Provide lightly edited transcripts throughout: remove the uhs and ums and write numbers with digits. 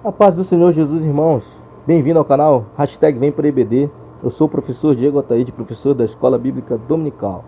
A paz do Senhor Jesus, irmãos. Bem-vindo ao canal Vem para EBD. Eu sou o professor Diego Ataíde, professor da Escola Bíblica Dominical.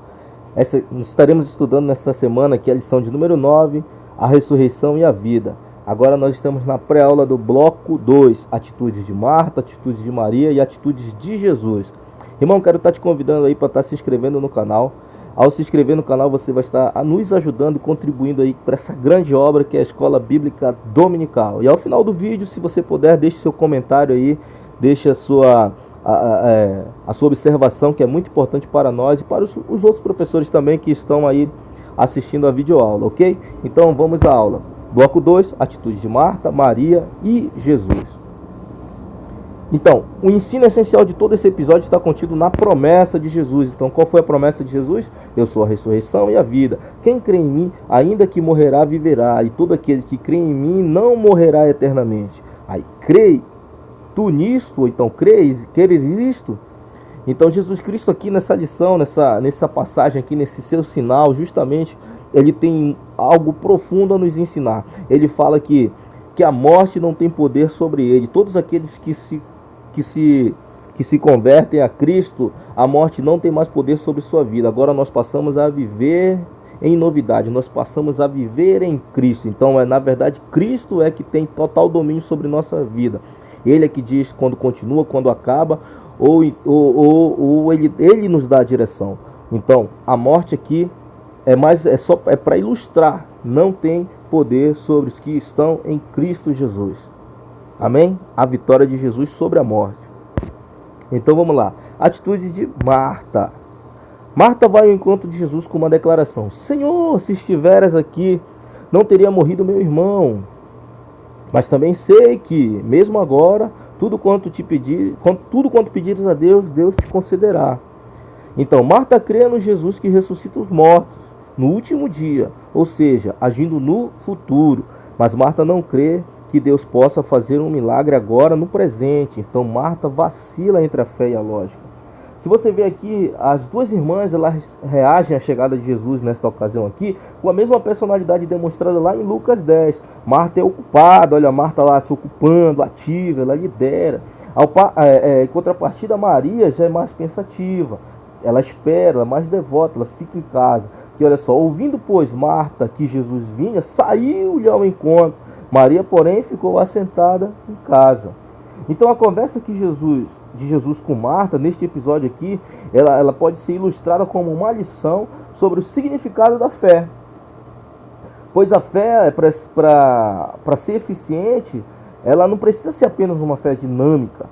Estaremos estudando nessa semana aqui a lição de número 9, a ressurreição e a vida. Agora nós estamos na pré-aula do bloco 2, atitudes de Marta, atitudes de Maria e atitudes de Jesus. Irmão, quero estar te convidando aí para estar se inscrevendo no canal. Ao se inscrever no canal, você vai estar nos ajudando e contribuindo aí para essa grande obra que é a Escola Bíblica Dominical. E ao final do vídeo, se você puder, deixe seu comentário aí, deixe a sua observação, que é muito importante para nós e para os outros professores também que estão aí assistindo a videoaula, ok? Então vamos à aula. Bloco 2, atitudes de Marta, Maria e Jesus. Então, o ensino essencial de todo esse episódio está contido na promessa de Jesus. Então, qual foi a promessa de Jesus? Eu sou a ressurreição e a vida. Quem crê em mim, ainda que morrerá, viverá. E todo aquele que crê em mim não morrerá eternamente. Aí, crê tu nisto? Ou então, queres isto? Então, Jesus Cristo aqui nessa lição, nessa passagem aqui, nesse seu sinal, justamente, ele tem algo profundo a nos ensinar. Ele fala que a morte não tem poder sobre ele. Todos aqueles que se convertem a Cristo, a morte não tem mais poder sobre sua vida. Agora nós passamos a viver em novidade, nós passamos a viver em Cristo. Então, na verdade, Cristo é que tem total domínio sobre nossa vida. Ele é que diz quando continua, quando acaba, ou ele nos dá a direção. Então, a morte aqui é para ilustrar, não tem poder sobre os que estão em Cristo Jesus. Amém? A vitória de Jesus sobre a morte. Então vamos lá. Atitude de Marta. Marta vai ao encontro de Jesus com uma declaração: Senhor, se estiveras aqui, não teria morrido meu irmão. Mas também sei que, mesmo agora, tudo quanto pedires a Deus, Deus te concederá. Então, Marta crê no Jesus que ressuscita os mortos no último dia, ou seja, agindo no futuro. Mas Marta não crê que Deus possa fazer um milagre agora no presente. Então Marta vacila entre a fé e a lógica. Se você ver aqui, as duas irmãs, elas reagem à chegada de Jesus nesta ocasião aqui com a mesma personalidade demonstrada lá em Lucas 10. Marta é ocupada, olha, Marta lá se ocupando, ativa, ela lidera. Em contrapartida, Maria já é mais pensativa. Ela espera, ela é mais devota, ela fica em casa. Que olha só, ouvindo pois Marta que Jesus vinha, saiu-lhe ao encontro. Maria, porém, ficou assentada em casa. Então a conversa de Jesus com Marta, neste episódio aqui, ela pode ser ilustrada como uma lição sobre o significado da fé. Pois a fé, para ser eficiente, ela não precisa ser apenas uma fé dinâmica,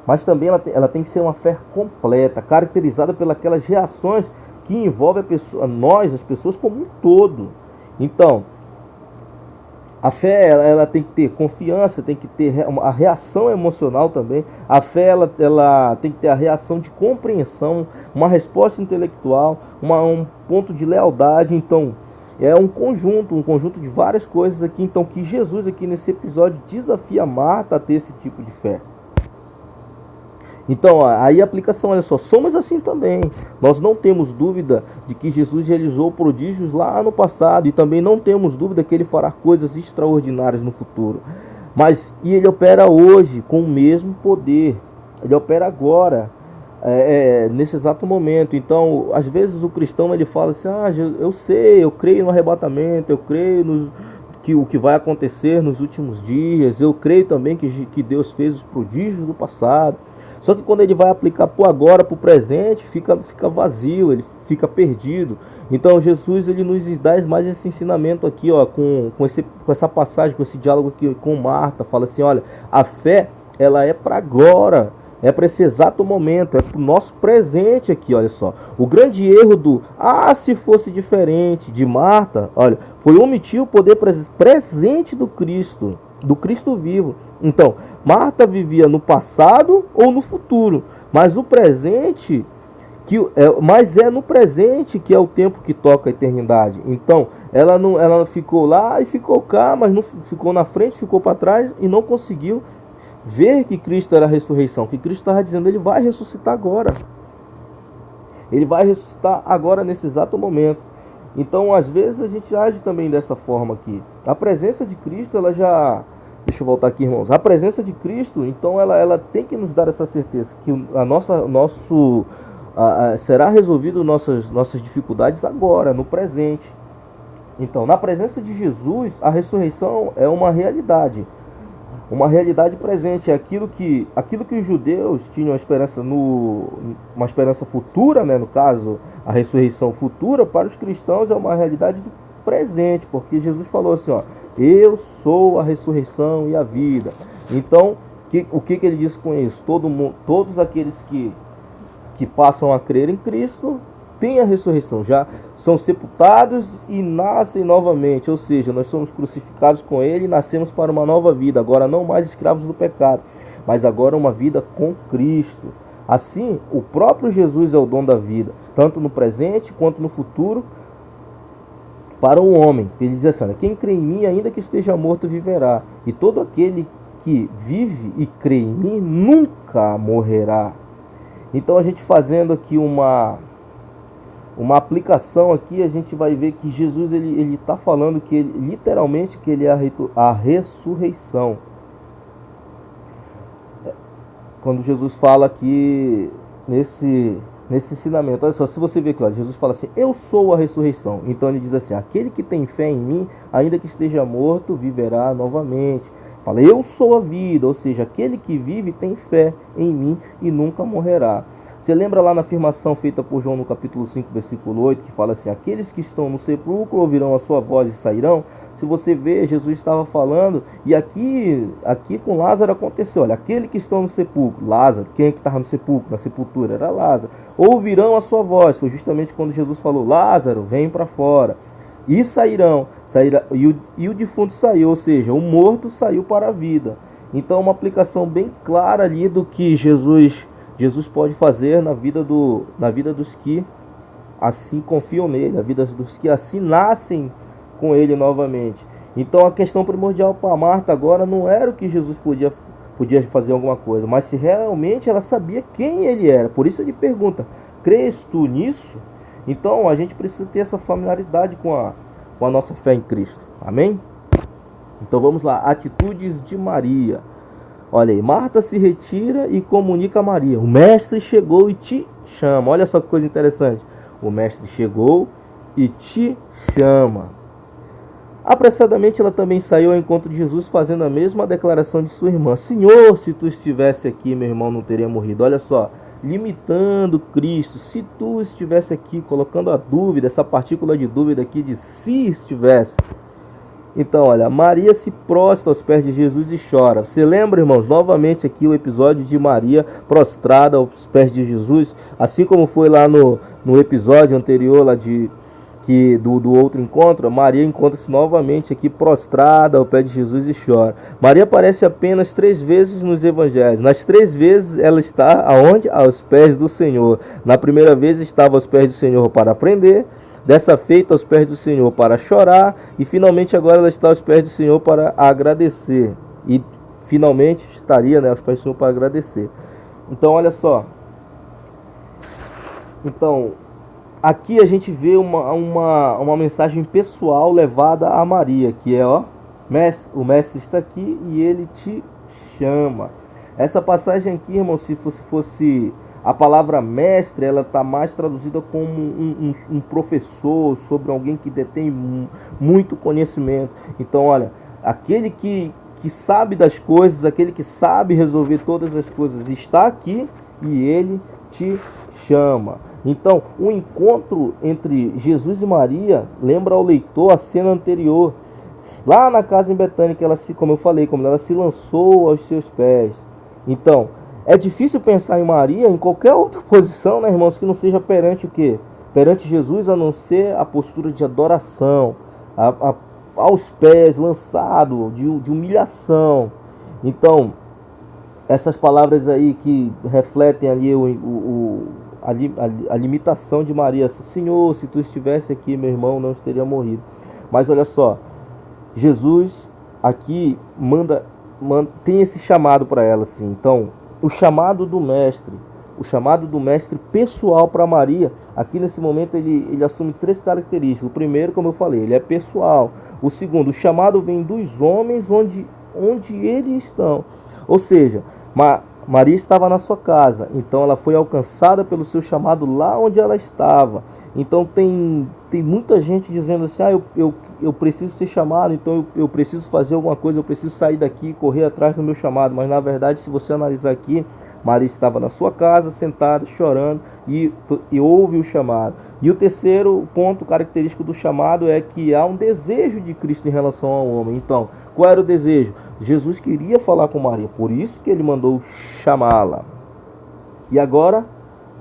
mas também ela tem que ser uma fé completa, caracterizada pelas reações que envolvem as pessoas como um todo. Então, a fé, ela tem que ter confiança, tem que ter a reação emocional também. A fé, ela tem que ter a reação de compreensão, uma resposta intelectual, um ponto de lealdade. Então, é um conjunto de várias coisas aqui. Então, que Jesus aqui nesse episódio desafia Marta a ter esse tipo de fé. Então, aí a aplicação, olha só, somos assim também. Nós não temos dúvida de que Jesus realizou prodígios lá no passado e também não temos dúvida que ele fará coisas extraordinárias no futuro. E ele opera hoje com o mesmo poder. Ele opera agora, nesse exato momento. Então, às vezes o cristão ele fala assim: eu sei, eu creio no arrebatamento, eu creio o que vai acontecer nos últimos dias, eu creio também que Deus fez os prodígios do passado. Só que quando ele vai aplicar para o agora, para o presente, fica vazio, ele fica perdido. Então Jesus ele nos dá mais esse ensinamento aqui, ó, com essa passagem, com esse diálogo aqui com Marta. Fala assim: olha, a fé ela é para agora, é para esse exato momento, é para o nosso presente aqui, olha só. O grande erro se fosse diferente de Marta, olha, foi omitir o poder presente do Cristo vivo. Então, Marta vivia no passado ou no futuro, mas o presente, é no presente que é o tempo que toca a eternidade. Então, ela ficou lá e ficou cá, mas não ficou na frente, ficou para trás e não conseguiu ver que Cristo era a ressurreição, que Cristo estava dizendo: ele vai ressuscitar agora. Ele vai ressuscitar agora, nesse exato momento. Então, às vezes, a gente age também dessa forma aqui. A presença de Cristo, ela já Deixa eu voltar aqui, irmãos. A presença de Cristo, então, ela tem que nos dar essa certeza que será resolvido nossas dificuldades agora, no presente. Então, na presença de Jesus, a ressurreição é uma realidade presente. É aquilo que os judeus tinham uma esperança futura, né? No caso, a ressurreição futura, para os cristãos é uma realidade do presente, porque Jesus falou assim, ó, eu sou a ressurreição e a vida. Então, o que ele diz com isso? Todos aqueles que passam a crer em Cristo têm a ressurreição, já são sepultados e nascem novamente, ou seja, nós somos crucificados com ele e nascemos para uma nova vida, agora não mais escravos do pecado, mas agora uma vida com Cristo. Assim, o próprio Jesus é o dono da vida, tanto no presente quanto no futuro, para o homem. Ele diz assim, quem crê em mim, ainda que esteja morto, viverá, e todo aquele que vive e crê em mim nunca morrerá. Então, a gente fazendo aqui uma aplicação aqui, a gente vai ver que Jesus ele está falando que ele, literalmente, que ele é a ressurreição. Quando Jesus fala aqui nesse ensinamento, olha só, se você ver claro, Jesus fala assim, eu sou a ressurreição. Então ele diz assim, aquele que tem fé em mim, ainda que esteja morto, viverá novamente. Fala, eu sou a vida, ou seja, aquele que vive tem fé em mim e nunca morrerá. Você lembra lá na afirmação feita por João no capítulo 5, versículo 8, que fala assim, aqueles que estão no sepulcro ouvirão a sua voz e sairão? Se você vê, Jesus estava falando, e aqui com Lázaro aconteceu, olha, aquele que estão no sepulcro, Lázaro, quem é que estava no sepulcro, na sepultura? Era Lázaro. Ouvirão a sua voz, foi justamente quando Jesus falou, Lázaro, vem para fora. E sairá, e o defunto saiu, ou seja, o morto saiu para a vida. Então uma aplicação bem clara ali do que Jesus pode fazer na vida dos que assim confiam nele, na vida dos que assim nascem com ele novamente. Então a questão primordial para Marta agora não era o que Jesus podia fazer alguma coisa, mas se realmente ela sabia quem ele era. Por isso ele pergunta, crês tu nisso? Então a gente precisa ter essa familiaridade com a nossa fé em Cristo. Amém? Então vamos lá, atitudes de Maria. Olha aí, Marta se retira e comunica a Maria, o mestre chegou e te chama. Olha só que coisa interessante, o mestre chegou e te chama. Apressadamente ela também saiu ao encontro de Jesus, fazendo a mesma declaração de sua irmã, Senhor, se tu estivesse aqui, meu irmão não teria morrido. Olha só, limitando Cristo, se tu estivesse aqui, colocando a dúvida, essa partícula de dúvida aqui de se estivesse. Então, olha, Maria se prostra aos pés de Jesus e chora. Você lembra, irmãos, novamente aqui o episódio de Maria prostrada aos pés de Jesus, assim como foi lá no episódio anterior lá do outro encontro. Maria encontra-se novamente aqui prostrada ao pé de Jesus e chora. Maria aparece apenas 3 vezes nos evangelhos. Nas 3 vezes ela está aonde? Aos pés do Senhor. Na primeira vez estava aos pés do Senhor para aprender, dessa feita aos pés do Senhor para chorar, e finalmente agora ela está aos pés do Senhor para agradecer. E finalmente estaria, né, aos pés do Senhor para agradecer. Então olha só. Então aqui a gente vê uma mensagem pessoal levada a Maria, que é, ó, o mestre está aqui e ele te chama. Essa passagem aqui, irmão, se fosse a palavra mestre, ela está mais traduzida como um professor, sobre alguém que detém muito conhecimento. Então, olha, aquele que sabe das coisas, aquele que sabe resolver todas as coisas, está aqui e ele te chama. Então, o encontro entre Jesus e Maria lembra ao leitor a cena anterior, lá na casa em Betânia, que ela como eu falei, como ela se lançou aos seus pés. Então, é difícil pensar em Maria em qualquer outra posição, né, irmãos, que não seja perante o quê? Perante Jesus, a não ser a postura de adoração, aos pés, lançado, de humilhação. Então, essas palavras aí que refletem ali a limitação de Maria. Senhor, se tu estivesse aqui, meu irmão não teria morrido. Mas olha só, Jesus aqui tem esse chamado para ela, assim. Então, o chamado do mestre pessoal para Maria, aqui nesse momento ele assume 3 características. O primeiro, como eu falei, ele é pessoal. O segundo, o chamado vem dos homens, onde onde eles estão. Ou seja, Maria estava na sua casa, então ela foi alcançada pelo seu chamado lá onde ela estava. Então tem muita gente dizendo assim, eu preciso ser chamado, então eu preciso fazer alguma coisa, eu preciso sair daqui e correr atrás do meu chamado. Mas na verdade, se você analisar aqui, Maria estava na sua casa, sentada, chorando, e ouve o chamado. E o terceiro ponto característico do chamado é que há um desejo de Cristo em relação ao homem. Então, qual era o desejo? Jesus queria falar com Maria, por isso que ele mandou chamá-la. E agora,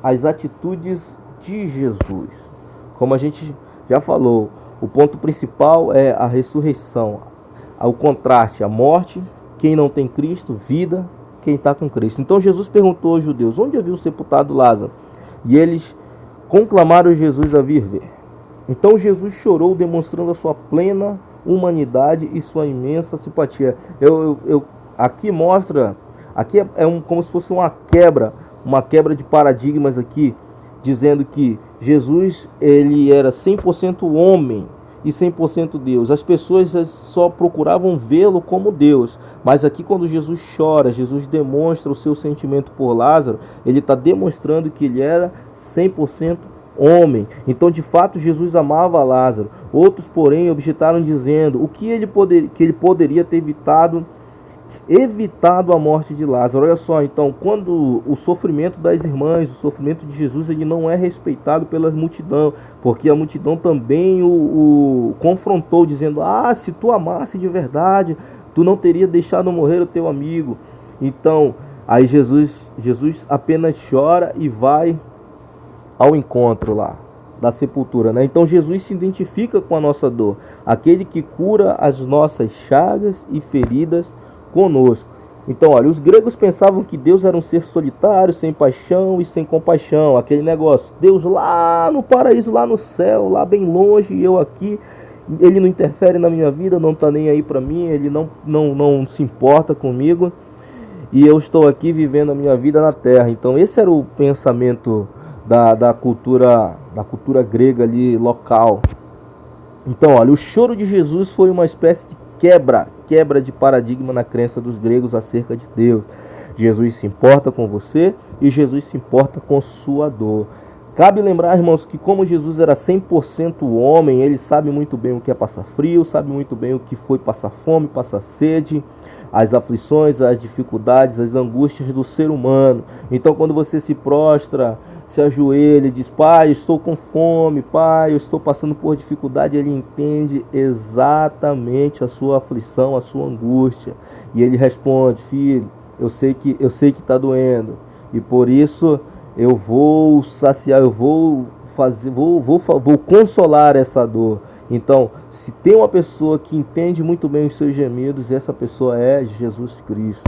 as atitudes de Jesus. Como a gente já falou, o ponto principal é a ressurreição, o contraste, a morte, quem não tem Cristo, vida, quem está com Cristo. Então Jesus perguntou aos judeus, onde havia o sepultado Lázaro? E eles conclamaram Jesus a vir ver. Então Jesus chorou, demonstrando a sua plena humanidade e sua imensa simpatia. Aqui mostra, aqui como se fosse uma quebra de paradigmas aqui, dizendo que Jesus ele era 100% homem e 100% Deus. As pessoas só procuravam vê-lo como Deus, mas aqui quando Jesus chora, Jesus demonstra o seu sentimento por Lázaro, ele está demonstrando que ele era 100% homem. Então de fato Jesus amava Lázaro. Outros porém objetaram dizendo o que ele poderia ter evitado a morte de Lázaro. Olha só, então, quando o sofrimento das irmãs, o sofrimento de Jesus, ele não é respeitado pela multidão, porque a multidão também o confrontou, dizendo, se tu amasse de verdade, tu não teria deixado morrer o teu amigo. Então, aí Jesus apenas chora e vai ao encontro lá da sepultura, né? Então Jesus se identifica com a nossa dor, aquele que cura as nossas chagas e feridas conosco. Então, olha, os gregos pensavam que Deus era um ser solitário, sem paixão e sem compaixão. Aquele negócio, Deus lá no paraíso, lá no céu, lá bem longe, e eu aqui, ele não interfere na minha vida, não está nem aí para mim, ele não se importa comigo, e eu estou aqui vivendo a minha vida na terra. Então esse era o pensamento da cultura grega ali, local. Então, olha, o choro de Jesus foi uma espécie de quebra de paradigma na crença dos gregos acerca de Deus. Jesus se importa com você e Jesus se importa com sua dor. Cabe lembrar, irmãos, que como Jesus era 100% homem, ele sabe muito bem o que é passar frio, sabe muito bem o que foi passar fome, passar sede, as aflições, as dificuldades, as angústias do ser humano. Então, quando você se prostra, se ajoelha e diz, pai, eu estou com fome, pai, eu estou passando por dificuldade, ele entende exatamente a sua aflição, a sua angústia. E ele responde, filho, eu sei que está doendo, e por isso eu vou saciar, eu vou consolar essa dor. Então, se tem uma pessoa que entende muito bem os seus gemidos, essa pessoa é Jesus Cristo.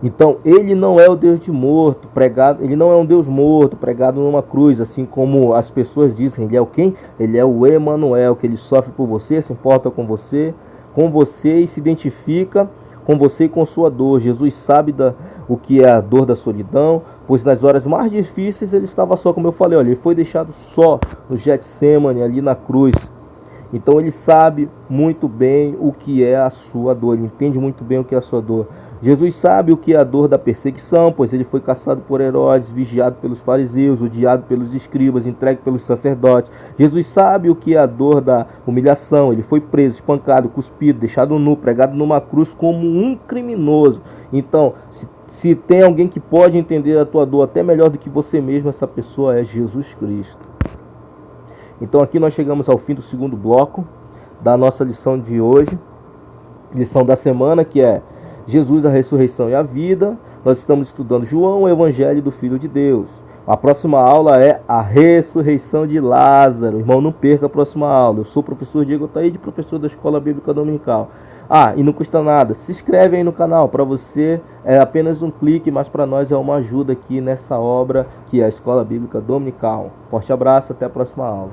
Então, ele não é o Deus de morto, pregado, ele não é um Deus morto, pregado numa cruz, assim como as pessoas dizem. Ele é o quem? Ele é o Emanuel, que ele sofre por você, se importa com você e se identifica com você e com sua dor. Jesus sabe o que é a dor da solidão, pois nas horas mais difíceis ele estava só, como eu falei, olha, ele foi deixado só no Getsemane, ali na cruz. Então ele sabe muito bem o que é a sua dor, ele entende muito bem o que é a sua dor. Jesus sabe o que é a dor da perseguição, pois ele foi caçado por Herodes, vigiado pelos fariseus, odiado pelos escribas, entregue pelos sacerdotes. Jesus sabe o que é a dor da humilhação, ele foi preso, espancado, cuspido, deixado nu, pregado numa cruz como um criminoso. Então, se tem alguém que pode entender a tua dor até melhor do que você mesmo, essa pessoa é Jesus Cristo. Então aqui nós chegamos ao fim do segundo bloco da nossa lição de hoje, lição da semana, que é Jesus, a ressurreição e a vida. Nós estamos estudando João, o Evangelho do Filho de Deus. A próxima aula é a ressurreição de Lázaro. Irmão, não perca a próxima aula. Eu sou o professor Diego Taide, professor da Escola Bíblica Dominical. E não custa nada, se inscreve aí no canal. Para você é apenas um clique, mas para nós é uma ajuda aqui nessa obra que é a Escola Bíblica Dominical. Forte abraço, até a próxima aula.